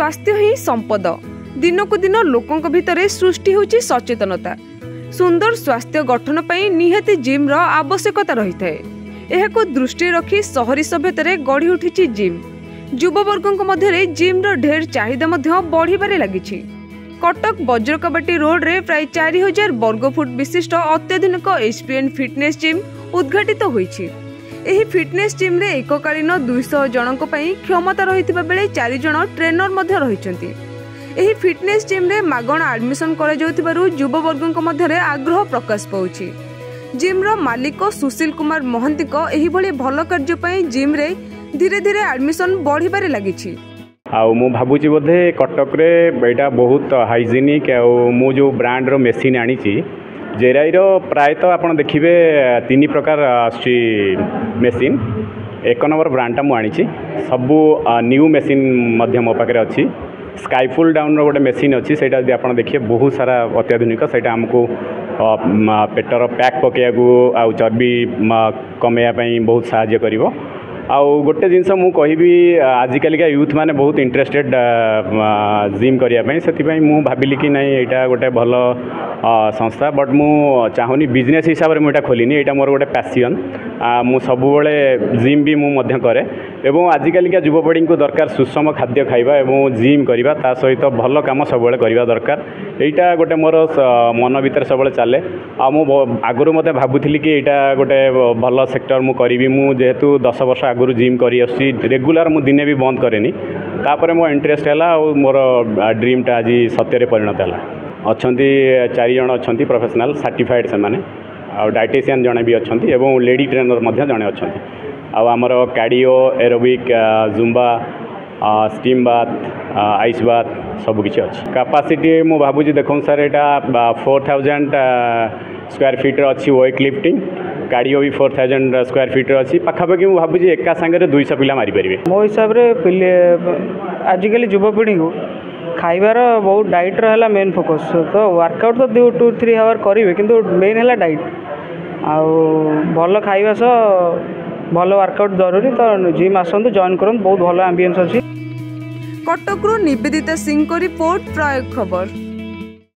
स्वास्थ्य ही संपद। दिनकु दिन लोकंक भितरे सृष्टि होची सचेतनता। सुंदर स्वास्थ्य गठन पई निहाती जिम रो आवश्यकता रही थाए। एहाको दृष्टि रखी शहरी सभ्यतारे गढ़ी उठिची जिम। युववर्गक मध्यरे जिम रो ढेर चाहिदा मध्य बढ़िबारे लागिछि। कटक वज्रकबाटी रोड रे प्राय 4000 वर्गफुट विशिष्ट अत्याधुनिक एचपीएन फिटनेस जिम उद्घाटित होईछि। एही फिटनेस जिम रे एककालीन 200 जनक पई क्षमता रहितबा बेले 4 जण ट्रेनर मध्य रहिछन्ति। एही फिटनेस जिम रे मागणा एडमिशन करा जाउथिबारु युववर्गक मध्यरे आग्रह प्रकाश पाउछि। जिम रो मालिक सुशील कुमार महंती को एही भली भल कार्य पई जिम रे धीरे धीरे एडमिशन बढ़िबारे लागिछि। आउ मु भाबुची बोधे कटक रे एटा बहुत हाइजीनिक आउ मु जो ब्रांड रो मेसिन आनीची जेराई रो प्रायतः आपण देखिबे 3 प्रकार आछि मेसिन। 1 नंबर ब्रांड टा मु आनीची सबु न्यू मेसिन मध्य मो पाखरे अछि। स्काईफुल डाउन रो गोटे मेसिन अछि सेटा यदि आपण देखिए बहुत सारा अत्याधुनिक सेटा हमको पेटर पैक पकेयागु आउ चर्बी कमेया पई बहुत सहायता करिवो। आउ गोटे जिनस मु कहबी आजिकालिका यूथ माने बहुत इंटरेस्टेड जिम करिया पई सेति मु भाबिली कि नहीं एटा गोटे भल संस्था बट मु चाहूनी बिजनेस हिसाब रे मुटा खोलिनी एटा मोर गोटे पैशन। मु सब बेले जिम भी मु मध्य करे एवं आजिकालिका युवपीढ़ी को दरकार सुषम खाद्य खाइबा एवं जिम करिबा ता सहित भल काम सब बेले करिबा दरकार। एटा गोटे मोर मन भीतर सब बेले चले। आ मु आगरु मते भाबुथिली कि एटा गोटे भल सेक्टर मु करिवि। मु जेहेतु 10 वर्ष आगरु जिम करी आसी रेगुलर मु दिने भी बंद करेनी। तापरे मो इंटरेस्ट हैला और मोर ड्रीम टा आज सत्य रे परिणत हैला। अछंती 4 जण अछंती प्रोफेशनल सर्टिफाइड से माने आ डाइटिशियन जणे भी अछंती एवं लेडी ट्रेनर मध्य जणे अछंती। आ हमर cardio aerobic Zumba steam bath ice bath सब किछि अछि। कैपेसिटी मु भाबुजी देखौ सर एटा 4000 स्क्वायर फीट अछि वेट लिफ्टिंग। कार्डियो भी 4000 स्क्वायर फीट अच्छी पाखापाखि मुझे भावी एका सांगे 200 पिला मारी पारे। मो हिसाब रे आजिकल युवपीढ़ी को खाइबार बहुत डाइट रहा मेन फोकस। तो वर्कआउट तो 2-3 आवर करेंगे किंतु मेन है डाइट आउ भल खाइबा सह भल वर्कआउट जरूरी। तो जिम आसतु जॉइन करन बहुत भल एम्बियंस अच्छी। कटक निवेदिता सिंह को रिपोर्ट प्रयोग खबर।